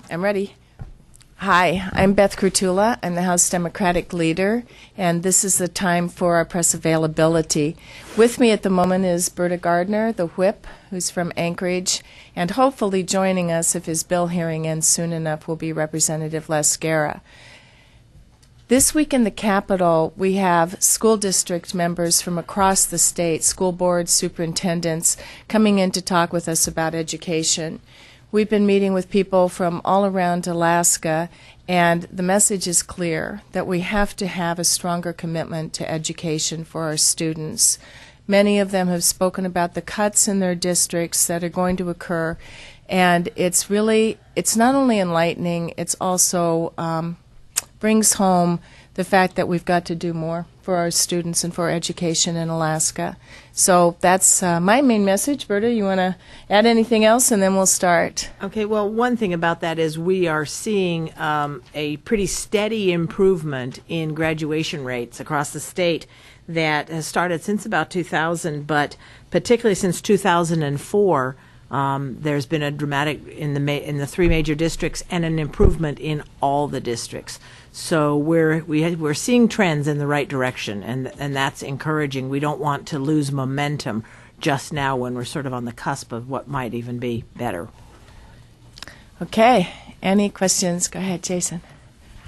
I'm ready. Hi, I'm Beth Kerttula. I'm the House Democratic Leader, and this is the time for our press availability. With me at the moment is Berta Gardner, the Whip, who's from Anchorage, and hopefully joining us, if his bill hearing ends soon enough, will be Representative Les Gara. This week in the Capitol, we have school district members from across the state, school boards, superintendents, coming in to talk with us about education. We've been meeting with people from all around Alaska, and the message is clear that we have to have a stronger commitment to education for our students. Many of them have spoken about the cuts in their districts that are going to occur, and it's not only enlightening, it's also brings home the fact that we've got to do more for our students and for education in Alaska. So that's my main message. Berta, you want to add anything else, and then we'll start? Okay, well, one thing about that is we are seeing a pretty steady improvement in graduation rates across the state that has started since about 2000, but particularly since 2004, there's been a dramatic in the three major districts and an improvement in all the districts. So we're seeing trends in the right direction, and that's encouraging. We don't want to lose momentum just now when we're sort of on the cusp of what might even be better. Okay. Any questions? Go ahead, Jason.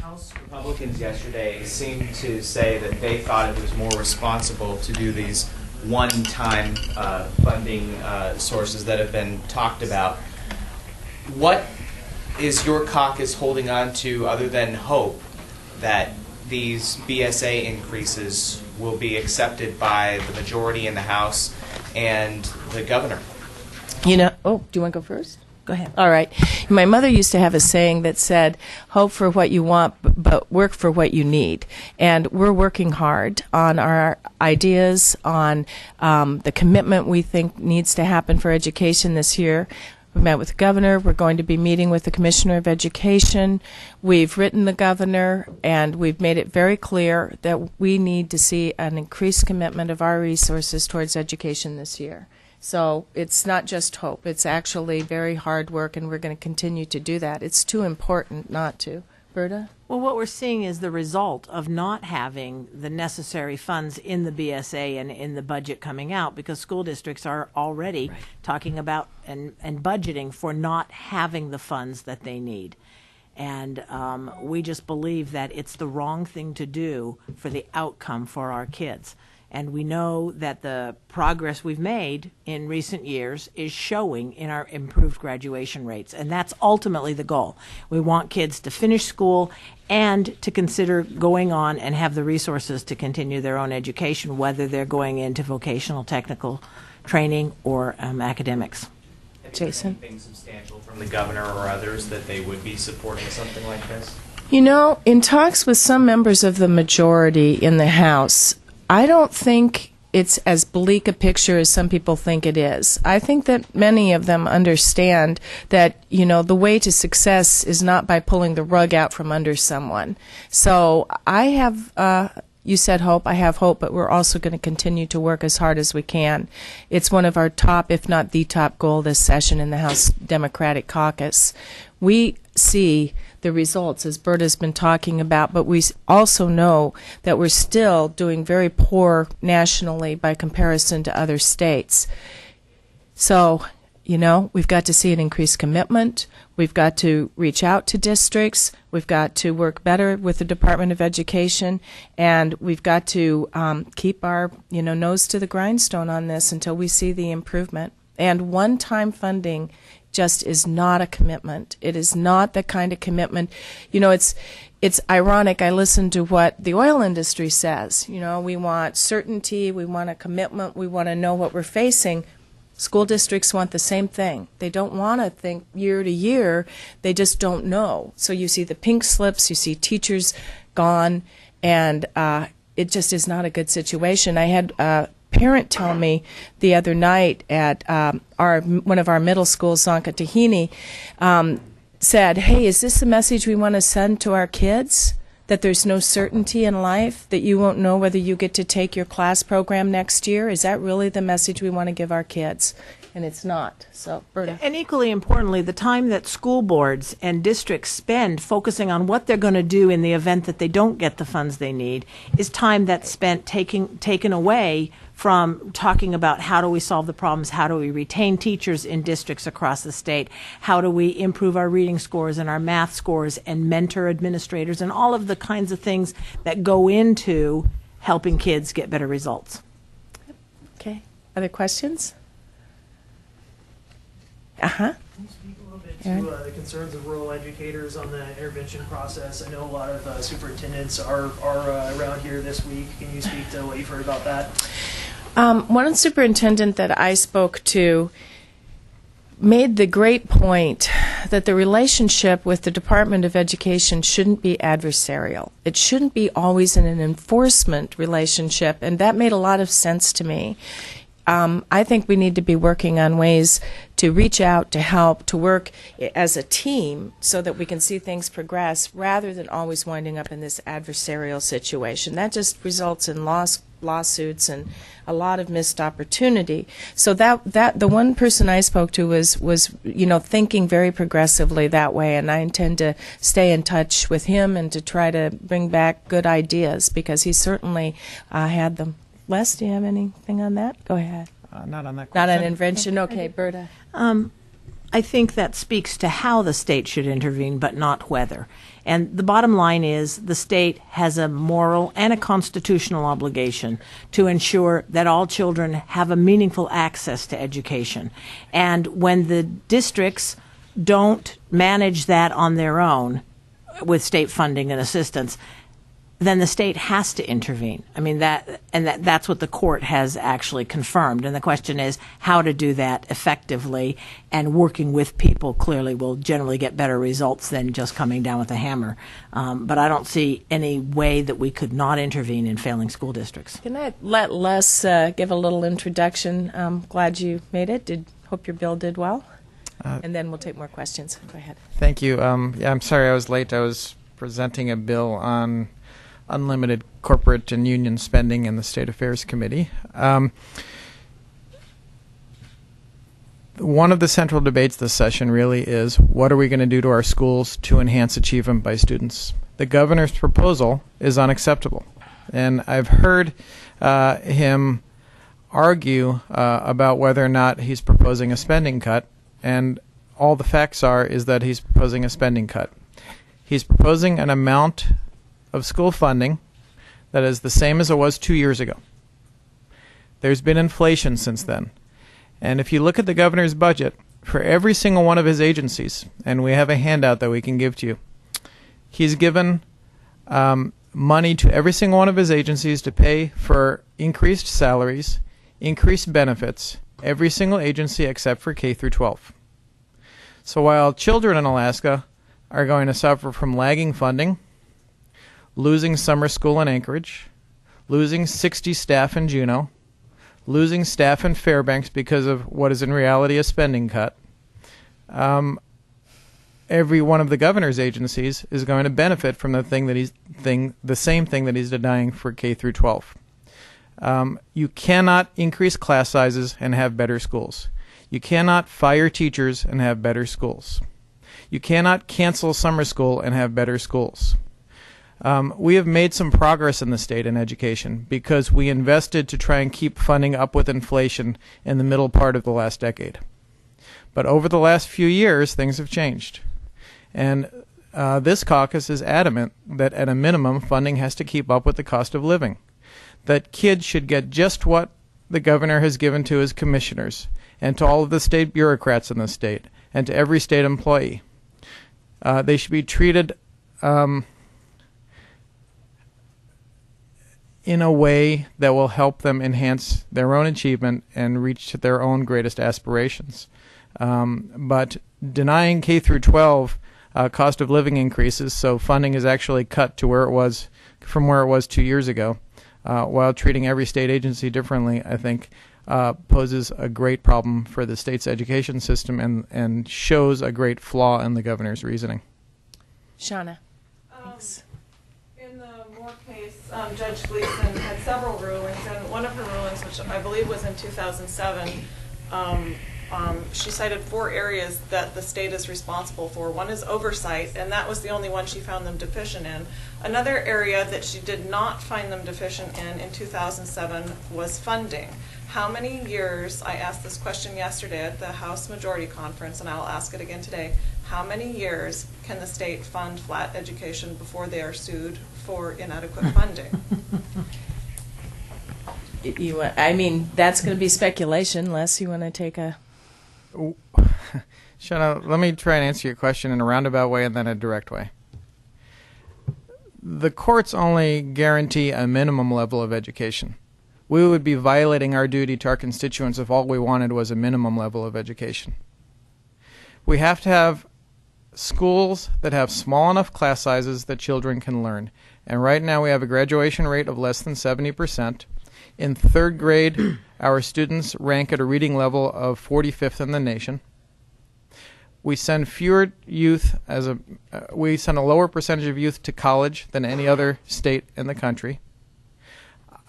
House Republicans yesterday seemed to say that they thought it was more responsible to do these one-time funding sources that have been talked about. What is your caucus holding on to other than hope that these BSA increases will be accepted by the majority in the House and the governor? Do you want to go first? Go ahead. All right. My mother used to have a saying that said, hope for what you want, but work for what you need. And we're working hard on our ideas, on the commitment we think needs to happen for education this year. We met with the governor. We're going to be meeting with the commissioner of education. We've written the governor, and we've made it very clear that we need to see an increased commitment of our resources towards education this year. So it's not just hope. It's actually very hard work, and we're going to continue to do that. It's too important not to. Berta? Well, what we're seeing is the result of not having the necessary funds in the BSA and in the budget coming out, because school districts are already talking about and budgeting for not having the funds that they need. And we just believe that it's the wrong thing to do for the outcome for our kids. And we know that the progress we've made in recent years is showing in our improved graduation rates. And that's ultimately the goal. We want kids to finish school and to consider going on and have the resources to continue their own education, whether they're going into vocational technical training or academics. Jason? Anything substantial from the governor or others that they would be supporting something like this? You know, in talks with some members of the majority in the House, I don't think it's as bleak a picture as some people think it is. I think that many of them understand that, the way to success is not by pulling the rug out from under someone. So I have, you said hope, I have hope, but we're also going to continue to work as hard as we can. It's one of our top, if not the top goal this session in the House Democratic Caucus. We see the results, as Berta's been talking about, but we also know that we're still doing very poor nationally by comparison to other states. So, we've got to see an increased commitment. We've got to reach out to districts. We've got to work better with the Department of Education, and we've got to keep our nose to the grindstone on this until we see the improvement. And one-time funding just is not a commitment. It is not the kind of commitment. It's ironic. I listen to what the oil industry says. We want certainty. We want a commitment. We want to know what we're facing. School districts want the same thing. They don't want to think year to year. They just don't know. So you see the pink slips. You see teachers gone, and it just is not a good situation. I had parent tell me the other night at one of our middle schools, Zonkatahini, said, hey, is this the message we want to send to our kids? That there's no certainty in life, that you won't know whether you get to take your class program next year? Is that really the message we want to give our kids? and it's not. So, Berta. And equally importantly, the time that school boards and districts spend focusing on what they're going to do in the event that they don't get the funds they need is time that's spent taken away from talking about how do we solve the problems, how do we retain teachers in districts across the state, how do we improve our reading scores and our math scores and mentor administrators and all of the kinds of things that go into helping kids get better results. Okay. Other questions? Can you speak a little bit to the concerns of rural educators on the intervention process? I know a lot of superintendents are around here this week. Can you speak to what you've heard about that? One superintendent that I spoke to made the great point that the relationship with the Department of Education shouldn't be adversarial. It shouldn't be always in an enforcement relationship, and that made a lot of sense to me. I think we need to be working on ways to reach out, to help, to work as a team so that we can see things progress rather than always winding up in this adversarial situation. That just results in lawsuits and a lot of missed opportunity. So that the one person I spoke to was thinking very progressively that way, and I intend to stay in touch with him and to try to bring back good ideas because he certainly had them. Les, do you have anything on that? Go ahead. Not on that question. Not on invention? Okay, Berta. I think that speaks to how the state should intervene, but not whether. And the bottom line is the state has a moral and a constitutional obligation to ensure that all children have a meaningful access to education. And when the districts don't manage that on their own with state funding and assistance, then the state has to intervene. I mean, that's what the court has actually confirmed. And the question is how to do that effectively, and working with people clearly will generally get better results than just coming down with a hammer. But I don't see any way that we could not intervene in failing school districts. Can I let Les give a little introduction? I'm glad you made it. Hope your bill did well. And then we'll take more questions. Go ahead. Thank you. I'm sorry I was late. I was presenting a bill on unlimited corporate and union spending in the State Affairs Committee. One of the central debates this session really is, what are we going to do to our schools to enhance achievement by students? The governor's proposal is unacceptable. And I've heard him argue about whether or not he's proposing a spending cut, and all the facts is that he's proposing a spending cut. He's proposing an amount of school funding that is the same as it was 2 years ago. There's been inflation since then. And if you look at the governor's budget, for every single one of his agencies, and we have a handout that we can give to you, he's given money to every single one of his agencies to pay for increased salaries, increased benefits, every single agency except for K through 12. So while children in Alaska are going to suffer from lagging funding, losing summer school in Anchorage, losing 60 staff in Juneau, losing staff in Fairbanks because of what is in reality a spending cut, every one of the governor's agencies is going to benefit from the same thing that he's denying for K through 12. You cannot increase class sizes and have better schools. You cannot fire teachers and have better schools. You cannot cancel summer school and have better schools. We have made some progress in the state in education because we invested to try and keep funding up with inflation in the middle part of the last decade. But over the last few years, things have changed. And this caucus is adamant that at a minimum, funding has to keep up with the cost of living. That kids should get just what the governor has given to his commissioners and to all of the state bureaucrats in the state and to every state employee. They should be treated in a way that will help them enhance their own achievement and reach their own greatest aspirations. But denying K through 12 cost of living increases, so funding is actually cut to where it was from where it was 2 years ago, while treating every state agency differently, I think poses a great problem for the state's education system and shows a great flaw in the governor's reasoning. Shauna. Thanks. In the Moore case, Judge Gleason had several rulings, and one of her rulings, which I believe was in 2007, she cited 4 areas that the state is responsible for. One is oversight, and that was the only one she found them deficient in. Another area that she did not find them deficient in 2007 was funding. How many years, I asked this question yesterday at the House Majority Conference, and I'll ask it again today, how many years can the state fund flat education before they are sued for inadequate funding? I mean, that's going to be speculation, Les. You want to take a... Shauna, let me try and answer your question in a roundabout way and then a direct way. The courts only guarantee a minimum level of education. We would be violating our duty to our constituents if all we wanted was a minimum level of education. We have to have schools that have small enough class sizes that children can learn. And right now we have a graduation rate of less than 70%. In 3rd grade, our students rank at a reading level of 45th in the nation. We send fewer youth we send a lower percentage of youth to college than any other state in the country.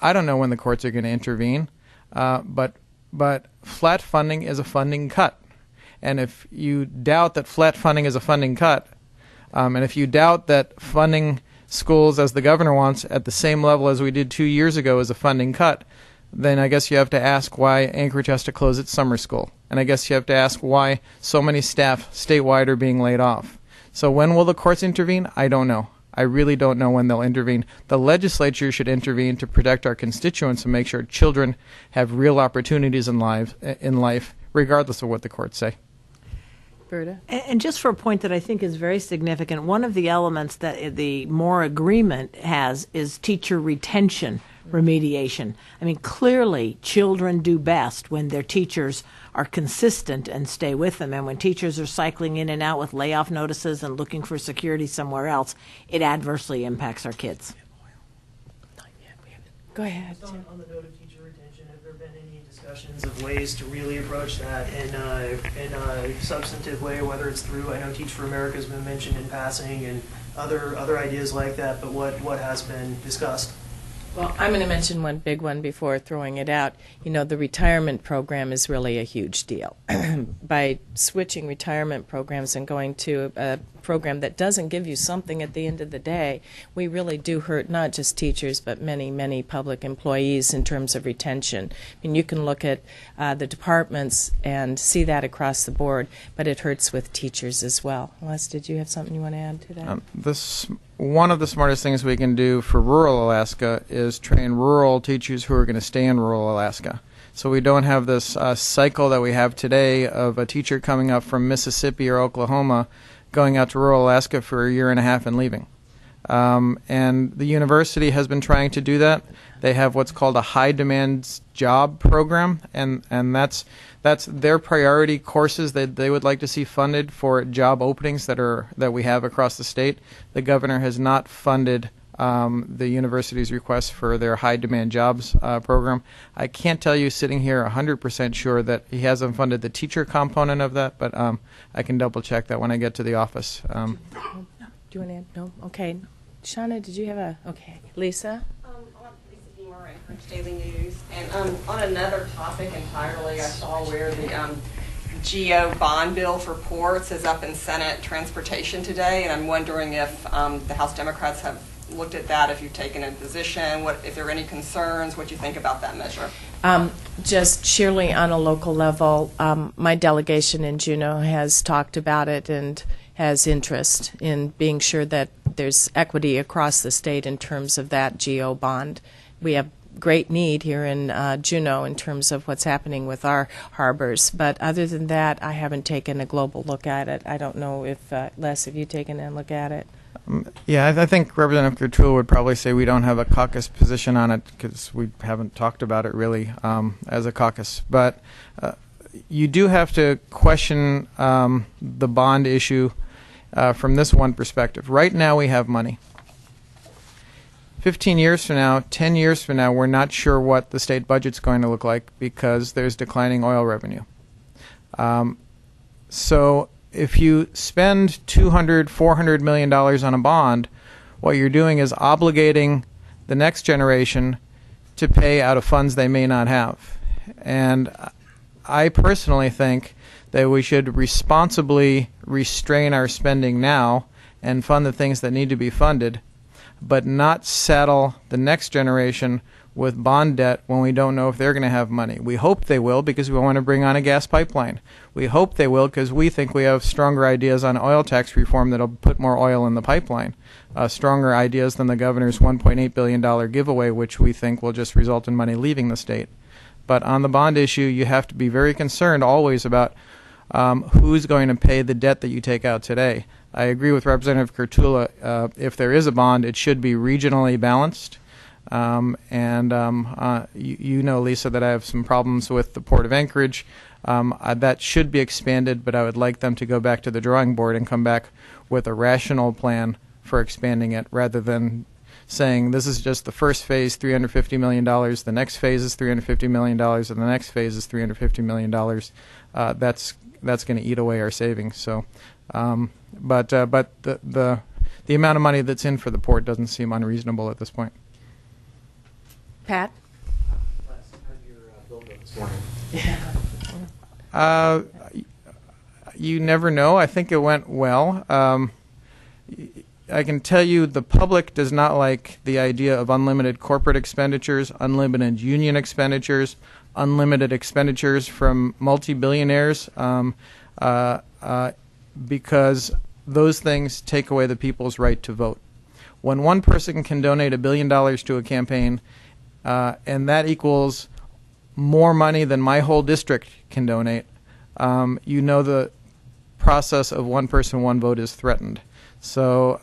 I don't know when the courts are going to intervene, but flat funding is a funding cut. And if you doubt that flat funding is a funding cut, and if you doubt that funding schools, as the governor wants, at the same level as we did 2 years ago is a funding cut, then I guess you have to ask why Anchorage has to close its summer school. And I guess you have to ask why so many staff statewide are being laid off. So when will the courts intervene? I don't know. I really don't know when they'll intervene. The legislature should intervene to protect our constituents and make sure children have real opportunities in life, regardless of what the courts say. Berta? And just for a point that I think is very significant, one of the elements that the more agreement has is teacher retention remediation. I mean, clearly children do best when their teachers are consistent and stay with them. And when teachers are cycling in and out with layoff notices and looking for security somewhere else, it adversely impacts our kids. Go ahead. Just on the note of teacher retention, have there been any discussions of ways to really approach that in a substantive way, whether it's through, I know Teach for America has been mentioned in passing and other ideas like that, but what has been discussed? Well, I'm going to mention one big one before throwing it out. You know, the retirement program is really a huge deal. By switching retirement programs and going to a program that doesn't give you something at the end of the day, we really do hurt not just teachers but many, many public employees in terms of retention. I mean, you can look at the departments and see that across the board, but it hurts with teachers as well. Les, did you have something you want to add to that? One of the smartest things we can do for rural Alaska is train rural teachers who are going to stay in rural Alaska. So we don't have this cycle that we have today of a teacher coming up from Mississippi or Oklahoma going out to rural Alaska for a year and a half and leaving. And the university has been trying to do that. They have what's called a high demand job program, and that's their priority courses that they would like to see funded for job openings that we have across the state. The governor has not funded the university's request for their high demand jobs program. I can't tell you sitting here 100% sure that he hasn't funded the teacher component of that, but I can double check that when I get to the office. Do you want to add? No? Okay. Shauna, did you have a... Okay. Lisa? Anchorage Daily News. And on another topic entirely, I saw where the GO bond bill for ports is up in Senate Transportation today, and I'm wondering if the House Democrats have looked at that, if you've taken a position, if there are any concerns, what you think about that measure. Just sheerly on a local level, my delegation in Juneau has talked about it and has interest in being sure that there's equity across the state in terms of that GO bond. We have great need here in Juneau in terms of what's happening with our harbors. But other than that, I haven't taken a global look at it. I don't know if, Les, have you taken a look at it? Yeah, I think Representative Kerttula would probably say we don't have a caucus position on it because we haven't talked about it really as a caucus. But you do have to question the bond issue from this one perspective. Right now we have money. 15 years from now, 10 years from now, we're not sure what the state budget's going to look like because there's declining oil revenue. So if you spend $200, $400 million on a bond, what you're doing is obligating the next generation to pay out of funds they may not have. And I personally think that we should responsibly restrain our spending now and fund the things that need to be funded, but not saddle the next generation with bond debt when we don't know if they're going to have money. We hope they will because we want to bring on a gas pipeline. We hope they will because we think we have stronger ideas on oil tax reform that'll put more oil in the pipeline. Stronger ideas than the governor's $1.8 billion giveaway, which we think will just result in money leaving the state. But on the bond issue, you have to be very concerned always about who's going to pay the debt that you take out today. I agree with Representative Kerttula. If there is a bond, it should be regionally balanced. You know, Lisa, that I have some problems with the Port of Anchorage. That should be expanded, but I would like them to go back to the drawing board and come back with a rational plan for expanding it rather than saying this is just the first phase, $350 million, the next phase is $350 million, and the next phase is $350 million. That's going to eat away our savings. So, but the amount of money that's in for the port doesn't seem unreasonable at this point. Pat? You never know. I think it went well. I can tell you the public does not like the idea of unlimited corporate expenditures, unlimited union expenditures, unlimited expenditures from multi-billionaires because those things take away the people's right to vote. When one person can donate $1 billion to a campaign, and that equals more money than my whole district can donate, you know the process of one person, one vote is threatened. So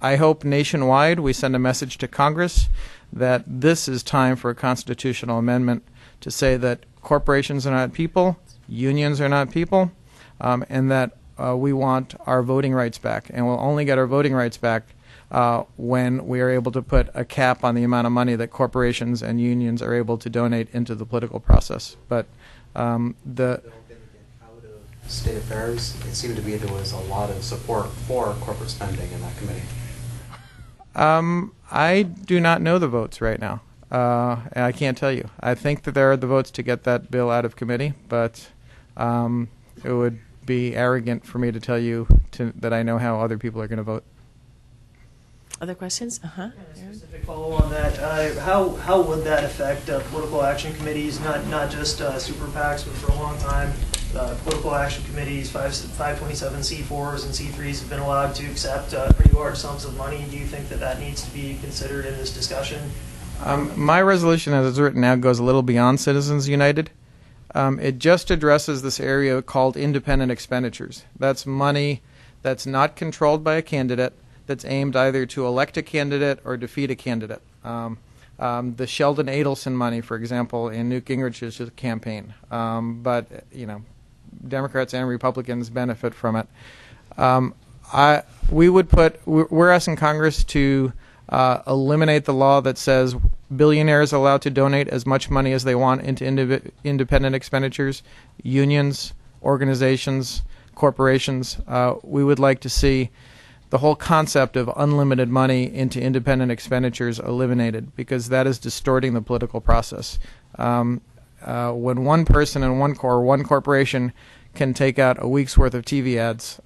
I hope nationwide we send a message to Congress that this is time for a constitutional amendment to say that corporations are not people, unions are not people, and that we want our voting rights back. And we'll only get our voting rights back when we are able to put a cap on the amount of money that corporations and unions are able to donate into the political process. But State Affairs, it seemed to be there was a lot of support for corporate spending in that committee. I do not know the votes right now. I can't tell you. I think that there are the votes to get that bill out of committee, but it would be arrogant for me to tell you that I know how other people are going to vote. Other questions? Yeah, a specific follow on that. How would that affect political action committees, not just super PACs, but for a long time, political action committees, 527c4s and c3s have been allowed to accept pretty large sums of money. Do you think that that needs to be considered in this discussion? My resolution as it's written now goes a little beyond Citizens United. It just addresses this area called independent expenditures. That's money that's not controlled by a candidate, that's aimed either to elect a candidate or defeat a candidate. The Sheldon Adelson money, for example, in Newt Gingrich's campaign. But, you know, Democrats and Republicans benefit from it. We're asking Congress to eliminate the law that says billionaires are allowed to donate as much money as they want into independent expenditures, unions, organizations, corporations. We would like to see the whole concept of unlimited money into independent expenditures eliminated because that is distorting the political process. When one person and one corporation can take out a week's worth of TV ads,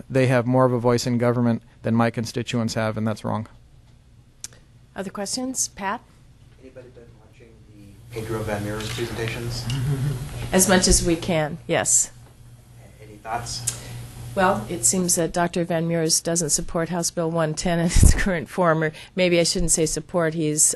they have more of a voice in government than my constituents have, and that's wrong. Other questions? Pat? Anybody been watching the Pedro Van Mier's presentations? As much as we can, yes. Any thoughts? Well, it seems that Dr. Van Meurs doesn't support House Bill 110 in its current form, or maybe I shouldn't say support. He's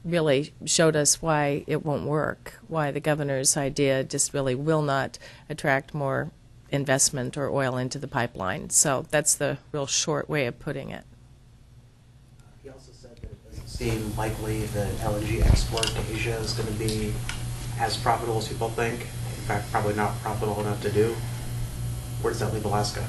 really showed us why it won't work, why the governor's idea just really will not attract more investment or oil into the pipeline. So that's the real short way of putting it. He also said that it doesn't seem likely that LNG export to Asia is going to be as profitable as people think. In fact, probably not profitable enough to do. Where does that leave Alaska?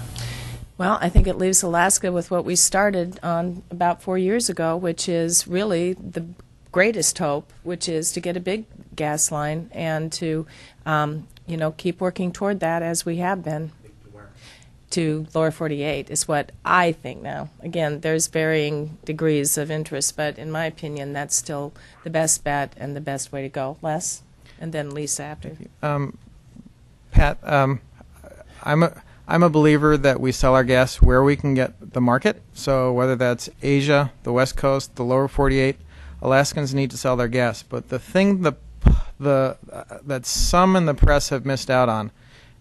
Well, I think it leaves Alaska with what we started on about 4 years ago, which is really the greatest hope, which is to get a big gas line and to, keep working toward that as we have been. To lower 48 is what I think now. Again, there's varying degrees of interest, but in my opinion, that's still the best bet and the best way to go. Les? And then Lisa after. Pat, I'm a believer that we sell our gas where we can get the market. So whether that's Asia, the West Coast, the lower 48, Alaskans need to sell their gas. But the thing that some in the press have missed out on,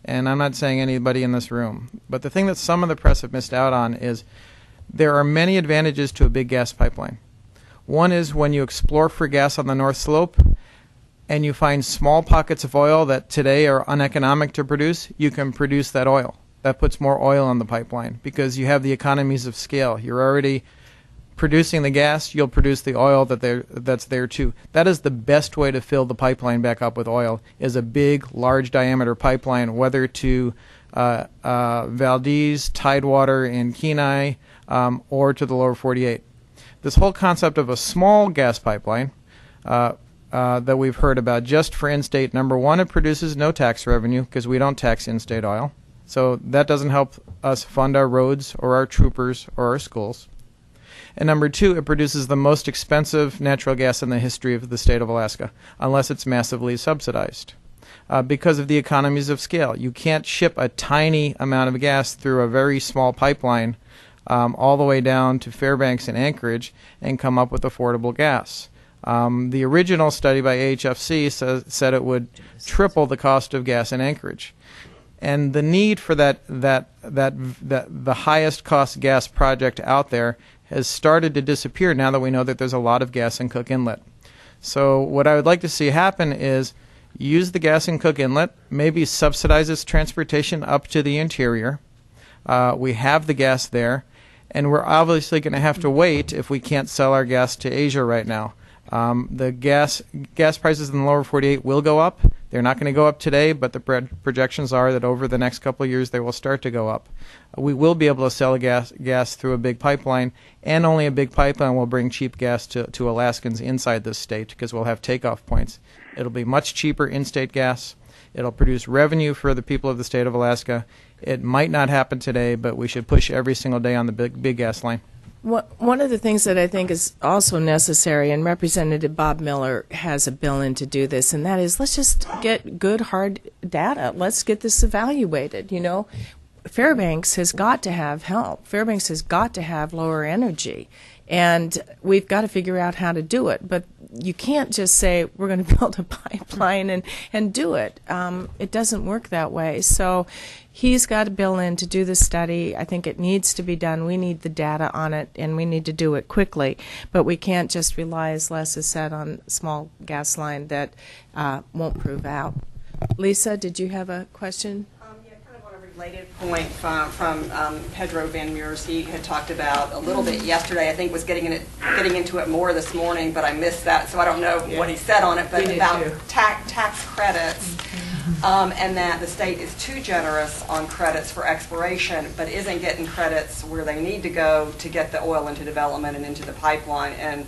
and I'm not saying anybody in this room, but the thing that some of the press have missed out on is there are many advantages to a big gas pipeline. One is when you explore for gas on the North Slope and you find small pockets of oil that today are uneconomic to produce, you can produce that oil. That puts more oil on the pipeline because you have the economies of scale. You're already producing the gas, you'll produce the oil that's there too. That is the best way to fill the pipeline back up with oil, is a big, large diameter pipeline, whether to Valdez, Tidewater, and Kenai, or to the lower 48. This whole concept of a small gas pipeline that we've heard about just for in-state, number one, it produces no tax revenue because we don't tax in-state oil. So that doesn't help us fund our roads or our troopers or our schools. And number two, it produces the most expensive natural gas in the history of the state of Alaska, unless it's massively subsidized. Because of the economies of scale. You can't ship a tiny amount of gas through a very small pipeline all the way down to Fairbanks and Anchorage and come up with affordable gas. The original study by AHFC said it would triple the cost of gas in Anchorage. And the need for the highest cost gas project out there has started to disappear now that we know that there's a lot of gas in Cook Inlet. So what I would like to see happen is use the gas in Cook Inlet, maybe subsidize its transportation up to the interior. We have the gas there, and we're obviously going to have to wait if we can't sell our gas to Asia right now. The gas prices in the lower 48 will go up. They're not going to go up today, but the projections are that over the next couple of years they will start to go up. We will be able to sell gas through a big pipeline, and only a big pipeline will bring cheap gas to Alaskans inside this state because we'll have takeoff points. It'll be much cheaper in-state gas. It'll produce revenue for the people of the state of Alaska. It might not happen today, but we should push every single day on the big gas line. One of the things that I think is also necessary, and Representative Bob Miller has a bill in to do this, and that is let's just get good, hard data. Let's get this evaluated. You know, Fairbanks has got to have help. Fairbanks has got to have lower energy, and we've got to figure out how to do it. But you can't just say we're going to build a pipeline and do it. It doesn't work that way. So he's got a bill in to do the study. I think it needs to be done. We need the data on it, and we need to do it quickly. But we can't just rely, as Les has said, on small gas line that won't prove out. Lisa, did you have a question? Related point from Pedro Van Meurs. He had talked about a little bit yesterday. I think was getting into it more this morning, but I missed that, so I don't know what he said on it. But about tax credits, and that the state is too generous on credits for exploration, but isn't getting credits where they need to go to get the oil into development and into the pipeline. And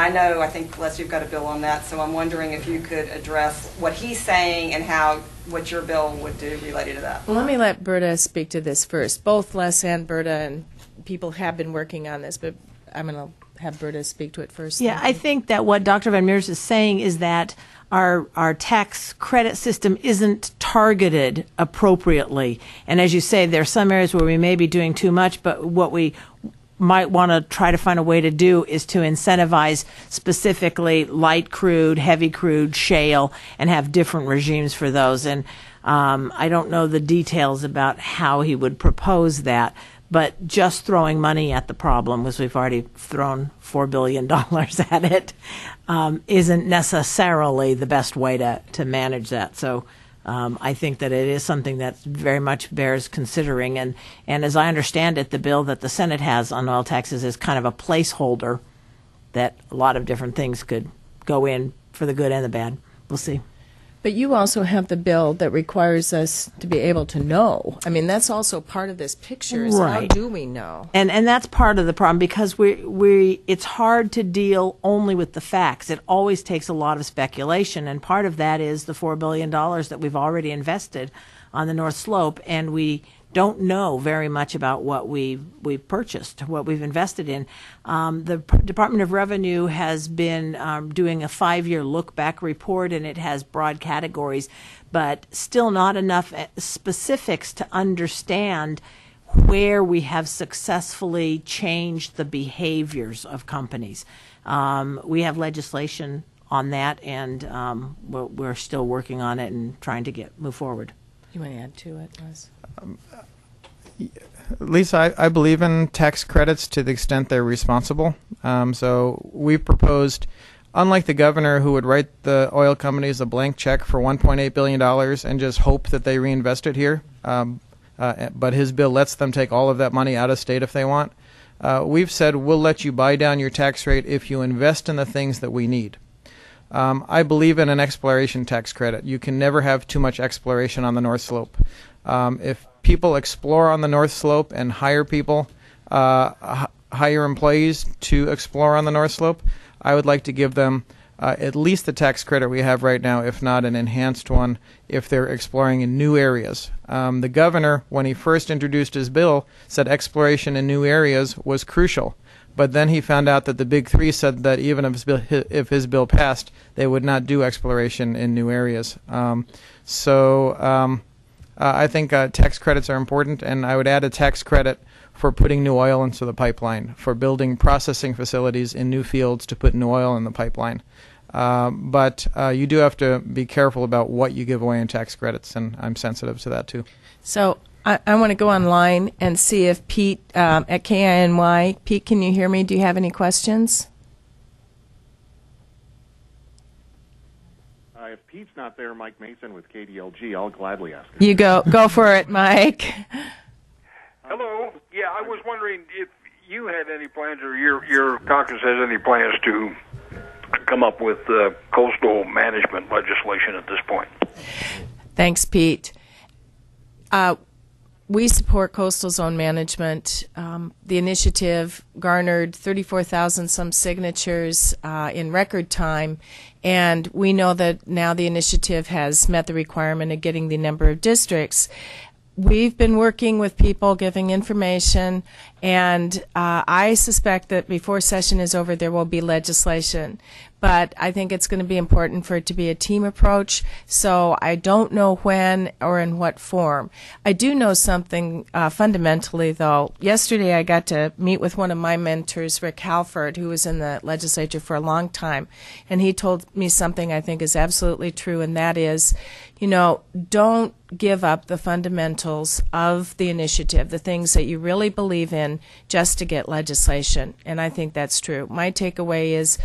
I think, Les, you've got a bill on that, so I'm wondering if you could address what he's saying and what your bill would do related to that. Well, let me let Berta speak to this first. Both Les and Berta and people have been working on this, but I'm going to have Berta speak to it first. Yeah, I think that what Dr. Van Meurs is saying is that our tax credit system isn't targeted appropriately. And as you say, there are some areas where we may be doing too much, but what we might want to try to find a way to do is to incentivize specifically light crude, heavy crude, shale, and have different regimes for those. And I don't know the details about how he would propose that, but just throwing money at the problem, because we've already thrown $4 billion at it, isn't necessarily the best way to manage that. So I think that it is something that very much bears considering. And as I understand it, the bill that the Senate has on oil taxes is kind of a placeholder that a lot of different things could go in for the good and the bad. We'll see. But you also have the bill that requires us to be able to know. I mean, that's also part of this picture is right. How do we know? And that's part of the problem because it's hard to deal only with the facts. It always takes a lot of speculation, and part of that is the $4 billion that we've already invested on the North Slope, and we don't know very much about what we've purchased, what we've invested in. The Department of Revenue has been doing a 5-year look-back report, and it has broad categories, but still not enough specifics to understand where we have successfully changed the behaviors of companies. We have legislation on that, and we're still working on it and trying to move forward. You want to add to it, Les? Lisa, I believe in tax credits to the extent they're responsible. So we proposed, unlike the governor who would write the oil companies a blank check for $1.8 billion and just hope that they reinvest it here, but his bill lets them take all of that money out of state if they want. We've said we'll let you buy down your tax rate if you invest in the things that we need. I believe in an exploration tax credit. You can never have too much exploration on the North Slope. If people explore on the North Slope and hire people, hire employees to explore on the North Slope, I would like to give them at least the tax credit we have right now, if not an enhanced one, if they're exploring in new areas. The governor, when he first introduced his bill, said exploration in new areas was crucial. But then he found out that the Big Three said that even if his bill passed, they would not do exploration in new areas. I think tax credits are important, and I would add a tax credit for putting new oil into the pipeline, for building processing facilities in new fields to put new oil in the pipeline. But you do have to be careful about what you give away in tax credits, and I'm sensitive to that too. So I want to go online and see if Pete at KINY, Pete, can you hear me? Do you have any questions? If Pete's not there, Mike Mason with KDLG, I'll gladly ask him. You go for it, Mike. Hello. Yeah, I was wondering if you had any plans, or your caucus has any plans to come up with coastal management legislation at this point. Thanks, Pete. We support coastal zone management. The initiative garnered 34,000 some signatures in record time, and we know that now the initiative has met the requirement of getting the number of districts. We've been working with people, giving information, and I suspect that before session is over, there will be legislation. But I think it's going to be important for it to be a team approach, so I don't know when or in what form. I do know something fundamentally, though. Yesterday I got to meet with one of my mentors, Rick Halford, who was in the legislature for a long time, and he told me something I think is absolutely true, and that is, don't give up the fundamentals of the initiative, the things that you really believe in, just to get legislation, and I think that's true. My takeaway is,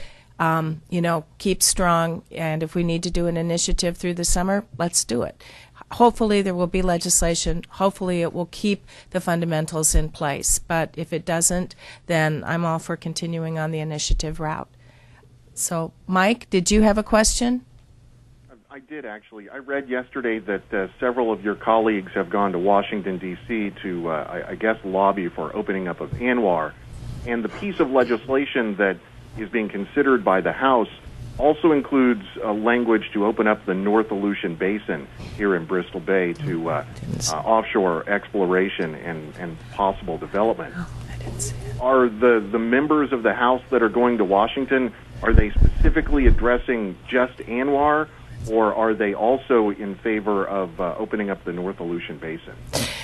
keep strong, and if we need to do an initiative through the summer, let's do it. Hopefully there will be legislation. Hopefully it will keep the fundamentals in place. But if it doesn't, then I'm all for continuing on the initiative route. So, Mike, did you have a question? I did, actually. I read yesterday that several of your colleagues have gone to Washington, D.C. to, I guess, lobby for opening up of ANWR. And the piece of legislation that is being considered by the House also includes language to open up the North Aleutian Basin here in Bristol Bay to offshore exploration and possible development. Are the members of the House that are going to Washington, are they specifically addressing just ANWR, or are they also in favor of opening up the North Aleutian Basin?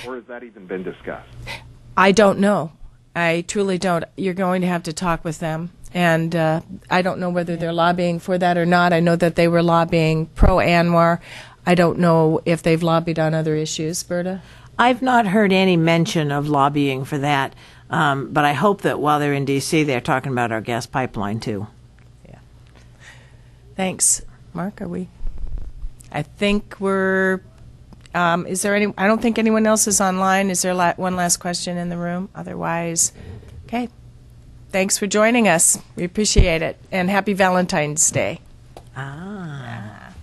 Or has that even been discussed? I don't know. I truly don't. You're going to have to talk with them. And I don't know whether they're lobbying for that or not. I know that they were lobbying pro-ANWR. I don't know if they've lobbied on other issues. Berta? I've not heard any mention of lobbying for that, but I hope that while they're in D.C., they're talking about our gas pipeline, too. Yeah. Thanks. Mark, are we? I think we're... is there any... I don't think anyone else is online. Is there one last question in the room? Otherwise, okay. Thanks for joining us. We appreciate it. And happy Valentine's Day. Ah.